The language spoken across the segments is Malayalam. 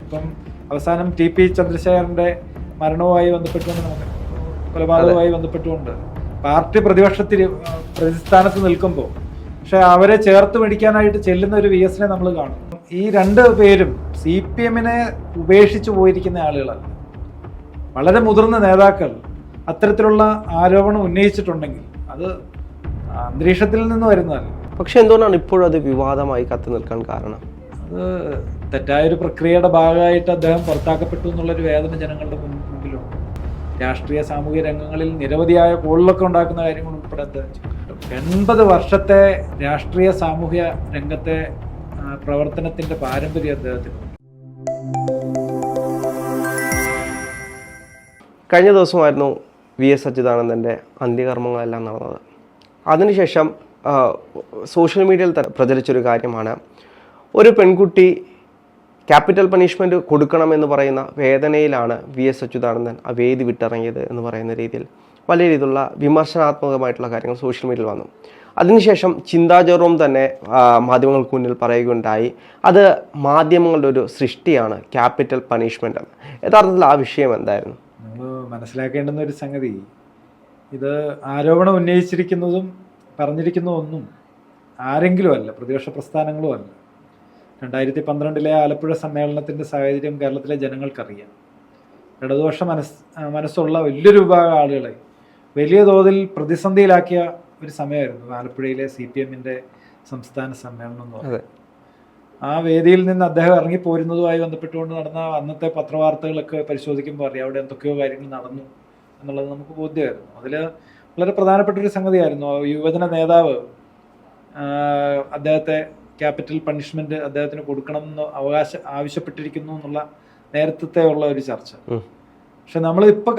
ഇപ്പം അവസാനം TP ചന്ദ്രശേഖരന്റെ മരണവുമായി ബന്ധപ്പെട്ടുകൊണ്ട് നമുക്ക് കൊലപാതകവുമായി ബന്ധപ്പെട്ടുകൊണ്ട് പാർട്ടി പ്രതിസ്ഥാനത്ത് നിൽക്കുമ്പോൾ പക്ഷെ അവരെ ചേർത്ത് പിടിക്കാനായിട്ട് ചെല്ലുന്ന ഒരു VS നെ നമ്മൾ കാണും. ഈ രണ്ട് പേരും CPM-നെ ഉപേക്ഷിച്ചു പോയിരിക്കുന്ന ആളുകളല്ല. വളരെ മുതിർന്ന നേതാക്കൾ അത്തരത്തിലുള്ള ആരോപണം ഉന്നയിച്ചിട്ടുണ്ടെങ്കിൽ അത് അന്തരീക്ഷത്തിൽ നിന്ന് വരുന്നതല്ല. പക്ഷെ എന്തുകൊണ്ടാണ് ഇപ്പോഴും അത് വിവാദമായി കത്തി നിൽക്കാൻ കാരണം? അത് തെറ്റായൊരു പ്രക്രിയയുടെ ഭാഗമായിട്ട് അദ്ദേഹം പുറത്താക്കപ്പെട്ടു എന്നുള്ളൊരു വേദന ജനങ്ങളുടെ മുമ്പിലുണ്ട്. രാഷ്ട്രീയ സാമൂഹിക രംഗങ്ങളിൽ നിരവധിയായ കോളിലൊക്കെ ഉണ്ടാക്കുന്ന കാര്യങ്ങൾ ഉൾപ്പെടെ അദ്ദേഹം 80 വർഷത്തെ രാഷ്ട്രീയ സാമൂഹ്യ രംഗത്തെ പ്രവർത്തനത്തിന്റെ പാരമ്പര്യം അദ്ദേഹത്തിന്. കഴിഞ്ഞ ദിവസമായിരുന്നു VS അച്യുതാനന്ദൻ്റെ അന്ത്യകർമ്മങ്ങളെല്ലാം നടന്നത്. അതിനുശേഷം സോഷ്യൽ മീഡിയയിൽ പ്രചരിച്ചൊരു കാര്യമാണ്, ഒരു പെൺകുട്ടി ക്യാപിറ്റൽ പണിഷ്മെൻറ്റ് കൊടുക്കണമെന്ന് പറയുന്ന വേദനയിലാണ് VS അച്യുതാനന്ദൻ ആ വേദി വിട്ടിറങ്ങിയത് എന്ന് പറയുന്ന രീതിയിൽ വലിയ രീതിയിലുള്ള വിമർശനാത്മകമായിട്ടുള്ള കാര്യങ്ങൾ സോഷ്യൽ മീഡിയയിൽ വന്നു. അതിനുശേഷം ചിന്താ ജെറോം തന്നെ മാധ്യമങ്ങൾക്ക് മുന്നിൽ പറയുകയുണ്ടായി, അത് മാധ്യമങ്ങളുടെ ഒരു സൃഷ്ടിയാണ് ക്യാപിറ്റൽ പണിഷ്മെൻ്റ് എന്ന്. യഥാർത്ഥത്തിൽ ആ വിഷയം എന്തായിരുന്നു? നമ്മൾ മനസ്സിലാക്കേണ്ടുന്ന ഒരു സംഗതി, ഇത് ആരോപണം ഉന്നയിച്ചിരിക്കുന്നതും പറഞ്ഞിരിക്കുന്നതൊന്നും ആരെങ്കിലും അല്ല, പ്രതിപക്ഷ പ്രസ്ഥാനങ്ങളും അല്ല. 2012 ആലപ്പുഴ സമ്മേളനത്തിൻ്റെ സാഹചര്യം കേരളത്തിലെ ജനങ്ങൾക്കറിയാം. ഇടതുപക്ഷ മനസ്സുള്ള വലിയൊരു വിഭാഗം ആളുകളെ വലിയ തോതിൽ പ്രതിസന്ധിയിലാക്കിയ ഒരു സമയമായിരുന്നു ആലപ്പുഴയിലെ CPM-ന്റെ സംസ്ഥാന സമ്മേളനം എന്ന് പറയുന്നത്. ആ വേദിയിൽ നിന്ന് അദ്ദേഹം ഇറങ്ങിപ്പോരുന്നതുമായി ബന്ധപ്പെട്ടുകൊണ്ട് നടന്ന അന്നത്തെ പത്രവാർത്തകളൊക്കെ പരിശോധിക്കുമ്പോൾ അറിയാം അവിടെ എന്തൊക്കെയോ കാര്യങ്ങൾ നടന്നു എന്നുള്ളത് നമുക്ക് ബോധ്യമായിരുന്നു. അതിൽ വളരെ പ്രധാനപ്പെട്ടൊരു സംഗതിയായിരുന്നു യുവജന നേതാവ് അദ്ദേഹത്തെ ക്യാപിറ്റൽ പണിഷ്മെന്റ് അദ്ദേഹത്തിന് കൊടുക്കണമെന്ന് ആവശ്യപ്പെട്ടിരിക്കുന്നു എന്നുള്ള നേരത്തെ ഉള്ള ഒരു ചർച്ച. പക്ഷെ നമ്മൾ ഇപ്പോൾ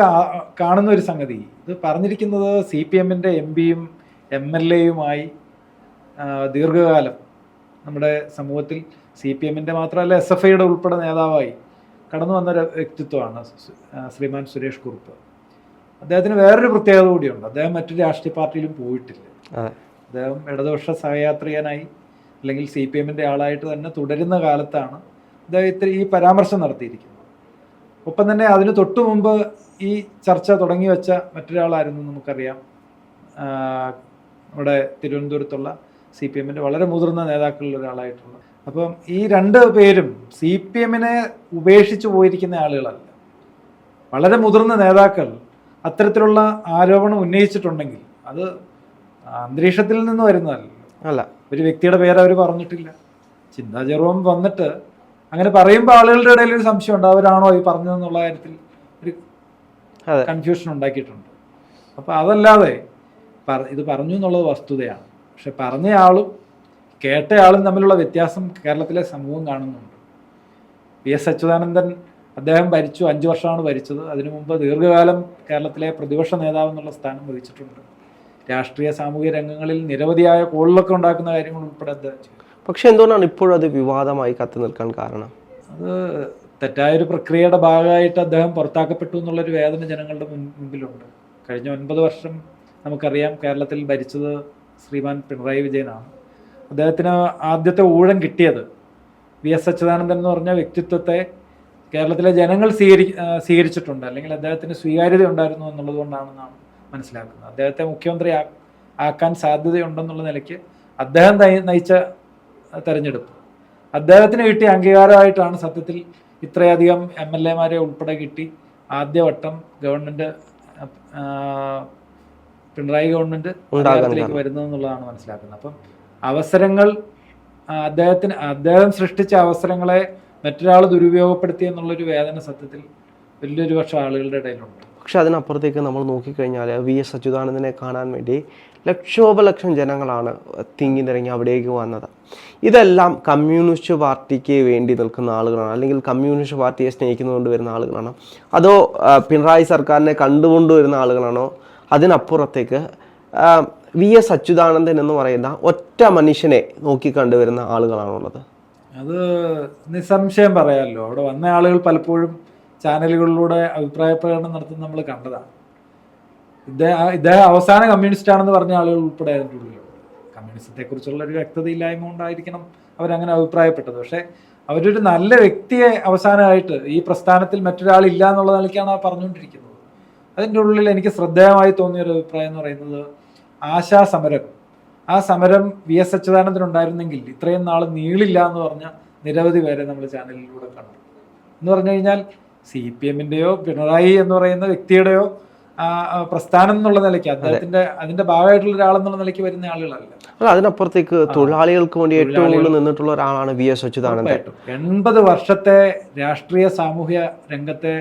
കാണുന്ന ഒരു സംഗതി, ഇത് പറഞ്ഞിരിക്കുന്നത് CPM-ന്റെ MP-യും MLA-യുമായി ദീർഘകാലം നമ്മുടെ സമൂഹത്തിൽ CPM-ന്റെ മാത്രമല്ല SFI-യുടെ ഉൾപ്പെടെ നേതാവായി കടന്നു വന്നൊരു വ്യക്തിത്വമാണ് ശ്രീമാൻ സുരേഷ് കുറുപ്പ്. അദ്ദേഹത്തിന് വേറൊരു പ്രത്യേകത കൂടിയുണ്ട്, അദ്ദേഹം മറ്റൊരു രാഷ്ട്രീയ പാർട്ടിയിലും പോയിട്ടില്ല. അദ്ദേഹം ഇടതുപക്ഷ സഹയാത്രികനായി അല്ലെങ്കിൽ CPM-ന്റെ ആളായിട്ട് തന്നെ തുടരുന്ന കാലത്താണ് അദ്ദേഹം ഈ പരാമർശം നടത്തിയിരിക്കുന്നത്. ഒപ്പം തന്നെ അതിന് തൊട്ടു മുമ്പ് ഈ ചർച്ച തുടങ്ങി വെച്ച മറ്റൊരാളായിരുന്നു നമുക്കറിയാം, നമ്മുടെ തിരുവനന്തപുരത്തുള്ള CPM-ന്റെ വളരെ മുതിർന്ന നേതാക്കളിൽ ഒരാളായിട്ടുള്ള. അപ്പം ഈ രണ്ട് പേരും CPM-നെ ഉപേക്ഷിച്ചു പോയിരിക്കുന്ന ആളുകളല്ല. വളരെ മുതിർന്ന നേതാക്കൾ അത്തരത്തിലുള്ള ആരോപണം ഉന്നയിച്ചിട്ടുണ്ടെങ്കിൽ അത് അന്തരീക്ഷത്തിൽ നിന്ന് വരുന്നതല്ല. ഒരു വ്യക്തിയുടെ പേര് അവർ പറഞ്ഞിട്ടില്ല. ചിന്താ ജെറോം വന്നിട്ട് അങ്ങനെ പറയുമ്പോൾ ആളുകളുടെ ഇടയിൽ ഒരു സംശയം ഉണ്ട്, അവരാണോ ഈ പറഞ്ഞതെന്നുള്ള കാര്യത്തിൽ ഒരു കൺഫ്യൂഷൻ ഉണ്ടാക്കിയിട്ടുണ്ട്. അപ്പോൾ അതല്ലാതെ ഇത് പറഞ്ഞു എന്നുള്ളത് വസ്തുതയാണ്. പക്ഷെ പറഞ്ഞയാളും കേട്ടയാളും തമ്മിലുള്ള വ്യത്യാസം കേരളത്തിലെ സമൂഹം കാണുന്നുണ്ട്. VS അച്യുതാനന്ദൻ അദ്ദേഹം ഭരിച്ചു, 5 വർഷമാണ് ഭരിച്ചത്. അതിനു മുമ്പ് ദീർഘകാലം കേരളത്തിലെ പ്രതിപക്ഷ നേതാവ് എന്നുള്ള സ്ഥാനം വഹിച്ചിട്ടുണ്ട്. രാഷ്ട്രീയ സാമൂഹിക രംഗങ്ങളിൽ നിരവധിയായ കോളിലൊക്കെ ഉണ്ടാക്കുന്ന കാര്യങ്ങൾ ഉൾപ്പെടെ അദ്ദേഹം ചെയ്തു. പക്ഷെ എന്തുകൊണ്ടാണ് ഇപ്പോഴും അത് വിവാദമായി കത്തി നിൽക്കാൻ കാരണം? അത് തെറ്റായൊരു പ്രക്രിയയുടെ ഭാഗമായിട്ട് അദ്ദേഹം പുറത്താക്കപ്പെട്ടു എന്നുള്ളൊരു വേദന ജനങ്ങളുടെ മുമ്പിലുണ്ട്. കഴിഞ്ഞ 9 വർഷം നമുക്കറിയാം കേരളത്തിൽ ഭരിച്ചത് ശ്രീമാൻ പിണറായി വിജയനാണ്. അദ്ദേഹത്തിന് ആദ്യത്തെ ഊഴം കിട്ടിയത് VS അച്യുതാനന്ദൻ എന്ന് പറഞ്ഞ വ്യക്തിത്വത്തെ കേരളത്തിലെ ജനങ്ങൾ സ്വീകരിച്ചിട്ടുണ്ട്, അല്ലെങ്കിൽ അദ്ദേഹത്തിന് സ്വീകാര്യത ഉണ്ടായിരുന്നു എന്നുള്ളത് കൊണ്ടാണെന്നാണ് മനസ്സിലാക്കുന്നത്. അദ്ദേഹത്തെ മുഖ്യമന്ത്രി ആക്കാൻ സാധ്യതയുണ്ടെന്നുള്ള നിലയ്ക്ക് അദ്ദേഹം നയിച്ച തെരഞ്ഞെടുപ്പ് അദ്ദേഹത്തിന് കിട്ടിയ അംഗീകാരമായിട്ടാണ് സത്യത്തിൽ ഇത്രയധികം MLA-മാരെ ഉൾപ്പെടെ കിട്ടി ആദ്യവട്ടം ഗവൺമെൻറ് പിണറായി ഗവൺമെൻറ് അധികാരത്തിലേക്ക് വരുന്നതെന്നുള്ളതാണ് മനസ്സിലാക്കുന്നത്. അപ്പം അവസരങ്ങൾ അദ്ദേഹം സൃഷ്ടിച്ച അവസരങ്ങളെ മറ്റൊരാൾ ദുരുപയോഗപ്പെടുത്തി എന്നുള്ളൊരു വേദന സത്യത്തിൽ വലിയൊരു പക്ഷം ആളുകളുടെ ഇടയിലുണ്ട്. പക്ഷെ അതിനപ്പുറത്തേക്ക് നമ്മൾ നോക്കിക്കഴിഞ്ഞാൽ VS അച്യുതാനന്ദനെ കാണാൻ വേണ്ടി ലക്ഷോപലക്ഷം ജനങ്ങളാണ് തിങ്ങി നിറങ്ങി അവിടേക്ക് വന്നത്. ഇതെല്ലാം കമ്മ്യൂണിസ്റ്റ് പാർട്ടിക്ക് വേണ്ടി നിൽക്കുന്ന ആളുകളാണ്, അല്ലെങ്കിൽ കമ്മ്യൂണിസ്റ്റ് പാർട്ടിയെ സ്നേഹിക്കുന്നുകൊണ്ട് വരുന്ന ആളുകളാണോ, അതോ പിണറായി സർക്കാരിനെ കണ്ടുകൊണ്ട് വരുന്ന ആളുകളാണോ? അതിനപ്പുറത്തേക്ക് VS അച്യുതാനന്ദൻ എന്ന് പറയുന്ന ഒറ്റ മനുഷ്യനെ നോക്കിക്കണ്ടുവരുന്ന ആളുകളാണുള്ളത്. അത് നിസ്സംശയം പറയാമല്ലോ. അവിടെ വന്ന ആളുകൾ പലപ്പോഴും ചാനലുകളിലൂടെ അഭിപ്രായ പ്രകടനം നടത്തുന്നത് നമ്മൾ കണ്ടതാണ്. ഇദ്ദേഹം അവസാന കമ്മ്യൂണിസ്റ്റ് ആണെന്ന് പറഞ്ഞ ആളുകൾ ഉൾപ്പെടെ അതിൻ്റെ ഉള്ളിലുണ്ട്. കമ്മ്യൂണിസത്തെക്കുറിച്ചുള്ള ഒരു വ്യക്തതയില്ലായ്മ കൊണ്ടായിരിക്കണം അവരങ്ങനെ അഭിപ്രായപ്പെട്ടത്. പക്ഷേ അവരൊരു നല്ല വ്യക്തിയെ അവസാനമായിട്ട് ഈ പ്രസ്ഥാനത്തിൽ മറ്റൊരാളില്ല എന്നുള്ള നിലയ്ക്കാണ് പറഞ്ഞുകൊണ്ടിരിക്കുന്നത്. അതിൻ്റെ ഉള്ളിൽ എനിക്ക് ശ്രദ്ധേയമായി തോന്നിയൊരു അഭിപ്രായം എന്ന് പറയുന്നത് ആശാ സമരം. ആ സമരം VS അച്യുതാനന്ദൻ ഉണ്ടായിരുന്നെങ്കിൽ ഇത്രയും നാൾ നീളില്ല എന്ന് പറഞ്ഞ നിരവധി പേരെ നമ്മൾ ചാനലിലൂടെ കണ്ടു. എന്ന് പറഞ്ഞു കഴിഞ്ഞാൽ CPM-ന്റെയോ പിണറായി എന്ന് പറയുന്ന വ്യക്തിയുടെയോ പ്രസ്ഥാനം എന്നുള്ള നിലയ്ക്ക് അതിന്റെ ഭാഗമായിട്ടുള്ള ഒരാളെന്നുള്ള നിലയ്ക്ക് വരുന്ന ആളുകളല്ല. അതിനപ്പുറത്തേക്ക് തൊഴിലാളികൾക്ക് വേണ്ടി ഏറ്റവും കൂടുതൽ നിന്നിട്ടുള്ള ഒരാളാണ് VS അച്യുതാനന്ദൻ. 80 വർഷത്തെ രാഷ്ട്രീയ സാമൂഹ്യ രംഗത്തെ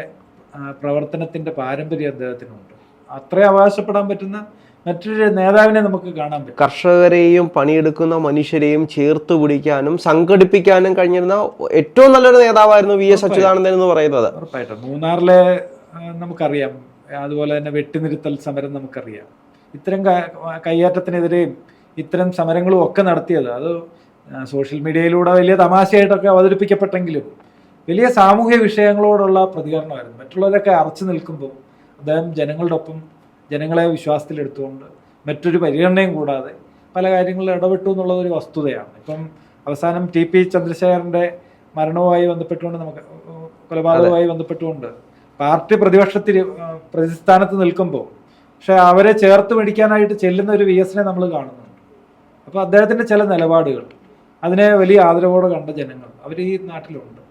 പ്രവർത്തനത്തിന്റെ പാരമ്പര്യം അദ്ദേഹത്തിനുണ്ട്. അത്രയും അവകാശപ്പെടാൻ പറ്റുന്ന മറ്റൊരു നേതാവിനെ നമുക്ക് കാണാൻ പറ്റും. കർഷകരെയും പണിയെടുക്കുന്ന മനുഷ്യരെയും ചേർത്ത് പിടിക്കാനും സംഘടിപ്പിക്കാനും കഴിഞ്ഞിരുന്ന ഏറ്റവും നല്ലൊരു നേതാവായിരുന്നു VS അച്യുതാനന്ദൻ എന്ന് പറയുന്നത്. ഉറപ്പായിട്ടും മൂന്നാറിലെ നമുക്കറിയാം, അതുപോലെ തന്നെ വെട്ടിനിരുത്തൽ സമരം നമുക്കറിയാം. ഇത്തരം കയ്യേറ്റത്തിനെതിരെയും ഇത്തരം സമരങ്ങളും ഒക്കെ നടത്തിയത് അത് സോഷ്യൽ മീഡിയയിലൂടെ വലിയ തമാശയായിട്ടൊക്കെ അവതരിപ്പിക്കപ്പെട്ടെങ്കിലും വലിയ സാമൂഹ്യ വിഷയങ്ങളോടുള്ള പ്രതികരണമായിരുന്നു. മറ്റുള്ളവരൊക്കെ അറച്ചു നിൽക്കുമ്പോൾ അദ്ദേഹം ജനങ്ങളുടെ ഒപ്പം ജനങ്ങളെ വിശ്വാസത്തിലെടുത്തുകൊണ്ട് മറ്റൊരു പരിഗണനയും കൂടാതെ പല കാര്യങ്ങളിൽ ഇടപെട്ടു എന്നുള്ളത് ഒരു വസ്തുതയാണ്. ഇപ്പം അവസാനം TP ചന്ദ്രശേഖരന്റെ മരണവുമായി ബന്ധപ്പെട്ടുകൊണ്ട് കൊലപാതകവുമായി ബന്ധപ്പെട്ടുകൊണ്ട് പാർട്ടി പ്രതിസ്ഥാനത്ത് നിൽക്കുമ്പോൾ പക്ഷെ അവരെ ചേർത്ത് മേടിക്കാനായിട്ട് ചെല്ലുന്ന ഒരു VS-നെ നമ്മൾ കാണുന്നുണ്ട്. അപ്പോൾ അദ്ദേഹത്തിന്റെ ചില നിലപാടുകൾ അതിനെ വലിയ ആദരവോടെ കണ്ട ജനങ്ങൾ അവർ ഈ നാട്ടിലുണ്ട്.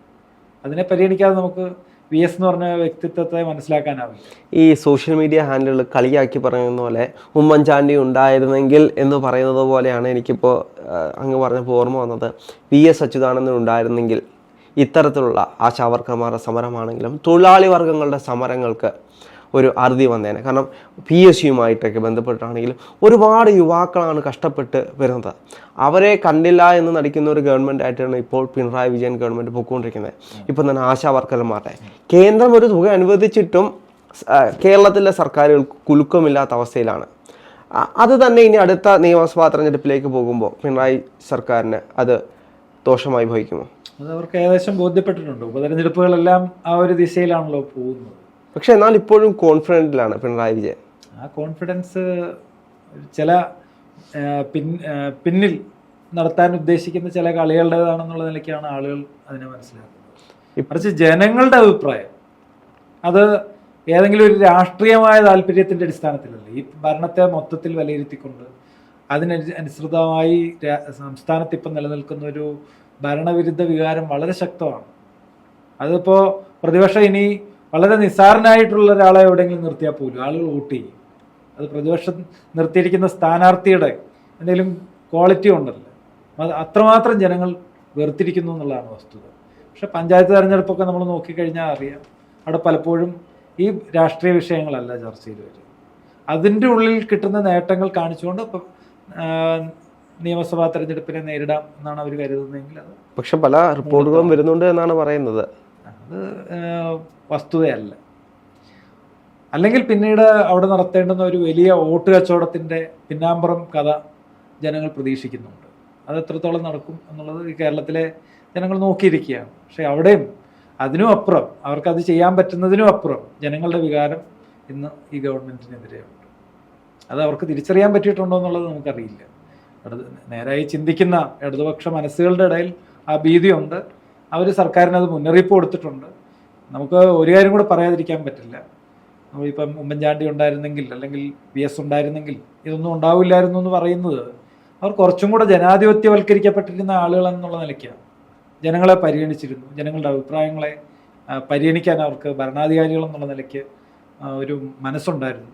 അതിനെ പരിഗണിക്കാതെ നമുക്ക് VS എന്ന് പറഞ്ഞ വ്യക്തിത്വത്തെ മനസ്സിലാക്കാനാവില്ല. ഈ സോഷ്യൽ മീഡിയ ഹാൻഡിലുകൾ കളിയാക്കി പറയുന്ന പോലെ ഉമ്മൻചാണ്ടി ഉണ്ടായിരുന്നെങ്കിൽ എന്ന് പറയുന്നത് പോലെയാണ് എനിക്കിപ്പോൾ അങ്ങ് പറഞ്ഞപ്പോൾ ഓർമ്മ വന്നത്. VS അച്യുതാനന്ദൻ ഉണ്ടായിരുന്നെങ്കിൽ ഇത്തരത്തിലുള്ള ആശാവർക്കർമാരുടെ സമരമാണെങ്കിലും തൊഴിലാളി വർഗങ്ങളുടെ സമരങ്ങൾക്ക് ഒരു അറുതി വന്നേനെ. കാരണം PSUമായിട്ടൊക്കെ ബന്ധപ്പെട്ടാണെങ്കിലും ഒരുപാട് യുവാക്കളാണ് കഷ്ടപ്പെട്ട് വരുന്നത്. അവരെ കണ്ടില്ല എന്ന് നടിക്കുന്ന ഒരു ഗവൺമെൻറ് ആയിട്ടാണ് ഇപ്പോൾ പിണറായി വിജയൻ ഗവൺമെൻറ് പൊയ്ക്കൊണ്ടിരിക്കുന്നത്. ഇപ്പം തന്നെ ആശാ വർക്കർമാരുടെ കേന്ദ്രം ഒരു തുക അനുവദിച്ചിട്ടും കേരളത്തിലെ സർക്കാരുകൾ കുലുക്കമില്ലാത്ത അവസ്ഥയിലാണ്. അത് തന്നെ ഇനി അടുത്ത നിയമസഭാ തെരഞ്ഞെടുപ്പിലേക്ക് പോകുമ്പോൾ പിണറായി സർക്കാരിന് അത് ദോഷമായി ഭവിക്കുമോ? അത് അവർക്ക് ഏകദേശം ബോധ്യപ്പെട്ടിട്ടുണ്ട്. ഉപതെരഞ്ഞെടുപ്പുകളെല്ലാം ആ ഒരു ദിശയിലാണല്ലോ പോകുന്നത്. പക്ഷെ എന്നാൽ ഇപ്പോഴും കോൺഫിഡൻറ്റിലാണ് പിണറായി വിജയൻ. ആ കോൺഫിഡൻസ് ചില പിന്നിൽ നടത്താൻ ഉദ്ദേശിക്കുന്ന ചില കളികളുടേതാണെന്നുള്ള നിലയ്ക്കാണ് ആളുകൾ അതിനെ മനസ്സിലാക്കുന്നത്. മറിച്ച് ജനങ്ങളുടെ അഭിപ്രായം അത് ഏതെങ്കിലും ഒരു രാഷ്ട്രീയമായ താല്പര്യത്തിന്റെ അടിസ്ഥാനത്തിലല്ല. ഈ ഭരണത്തെ മൊത്തത്തിൽ വിലയിരുത്തിക്കൊണ്ട് അതിനനുസൃതമായി സംസ്ഥാനത്ത് ഇപ്പം നിലനിൽക്കുന്ന ഒരു ഭരണവിരുദ്ധ വികാരം വളരെ ശക്തമാണ്. അതിപ്പോൾ പ്രതിപക്ഷം ഇനി വളരെ നിസ്സാരനായിട്ടുള്ള ഒരാളെ എവിടെയെങ്കിലും നിർത്തിയാൽ പോലും ആളുകൾ വോട്ട് ചെയ്യും. അത് പ്രതിപക്ഷം നിർത്തിയിരിക്കുന്ന സ്ഥാനാർത്ഥിയുടെ എന്തെങ്കിലും ക്വാളിറ്റി ഉണ്ടല്ലോ, അത് അത്രമാത്രം ജനങ്ങൾ വെറുത്തിരിക്കുന്നു എന്നുള്ളതാണ് വസ്തുത. പക്ഷെ പഞ്ചായത്ത് തെരഞ്ഞെടുപ്പൊക്കെ നമ്മൾ നോക്കിക്കഴിഞ്ഞാൽ അറിയാം, അവിടെ പലപ്പോഴും ഈ രാഷ്ട്രീയ വിഷയങ്ങളല്ല ചർച്ചയിൽ വരും. അതിൻ്റെ ഉള്ളിൽ കിട്ടുന്ന നേട്ടങ്ങൾ കാണിച്ചുകൊണ്ട് ഇപ്പം നിയമസഭാ തെരഞ്ഞെടുപ്പിനെ നേരിടാം എന്നാണ് അവർ കരുതുന്നതെങ്കിൽ അത് പക്ഷെ പല റിപ്പോർട്ടുകളും വരുന്നുണ്ട് എന്നാണ് പറയുന്നത്. അത് വസ്തുതയല്ല. അല്ലെങ്കിൽ പിന്നീട് അവിടെ നടത്തേണ്ടുന്ന ഒരു വലിയ വോട്ട് കച്ചവടത്തിൻ്റെ പിന്നാമ്പുറം കഥ ജനങ്ങൾ പ്രതീക്ഷിക്കുന്നുണ്ട്. അത് എത്രത്തോളം നടക്കും എന്നുള്ളത് ഈ കേരളത്തിലെ ജനങ്ങൾ നോക്കിയിരിക്കുകയാണ്. പക്ഷെ അവിടെയും അതിനും അപ്പുറം അവർക്കത് ചെയ്യാൻ പറ്റുന്നതിനും അപ്പുറം ജനങ്ങളുടെ വികാരം ഇന്ന് ഈ ഗവൺമെൻറ്റിനെതിരെയുണ്ട്. അത് അവർക്ക് തിരിച്ചറിയാൻ പറ്റിയിട്ടുണ്ടോ എന്നുള്ളത് നമുക്കറിയില്ല. നേരായി ചിന്തിക്കുന്ന ഇടതുപക്ഷ മനസ്സുകളുടെ ഇടയിൽ ആ ഭീതിയുണ്ട്. അവർ സർക്കാരിനത് മുന്നറിയിപ്പ് കൊടുത്തിട്ടുണ്ട്. നമുക്ക് ഒരു കാര്യം കൂടെ പറയാതിരിക്കാൻ പറ്റില്ല. നമ്മളിപ്പം ഉമ്മൻചാണ്ടി ഉണ്ടായിരുന്നെങ്കിൽ അല്ലെങ്കിൽ VS ഉണ്ടായിരുന്നെങ്കിൽ ഇതൊന്നും ഉണ്ടാവില്ലായിരുന്നു എന്ന് പറയുന്നത് അവർ കുറച്ചും കൂടെ ജനാധിപത്യവൽക്കരിക്കപ്പെട്ടിരുന്ന ആളുകളെന്നുള്ള നിലയ്ക്കാണ്. ജനങ്ങളെ പരിഗണിച്ചിരുന്നു, ജനങ്ങളുടെ അഭിപ്രായങ്ങളെ പരിഗണിക്കാൻ അവർക്ക് ഭരണാധികാരികളെന്നുള്ള നിലയ്ക്ക് ഒരു മനസ്സുണ്ടായിരുന്നു.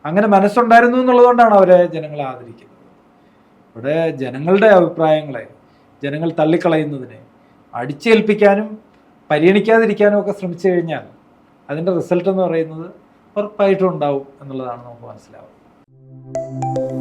അങ്ങനെ മനസ്സുണ്ടായിരുന്നു എന്നുള്ളതുകൊണ്ടാണ് അവരെ ജനങ്ങൾ ആദരിക്കുന്നത്. ഇവിടെ ജനങ്ങളുടെ അഭിപ്രായങ്ങളെ ജനങ്ങൾ തള്ളിക്കളയുന്നതിനെ അടിച്ചേൽപ്പിക്കാനും പരിഗണിക്കാതിരിക്കാനും ഒക്കെ ശ്രമിച്ചു കഴിഞ്ഞാൽ അതിൻ്റെ റിസൾട്ട് എന്ന് പറയുന്നത് ഉറപ്പായിട്ടും ഉണ്ടാവും എന്നുള്ളതാണ് നമുക്ക് മനസ്സിലാവുന്നത്.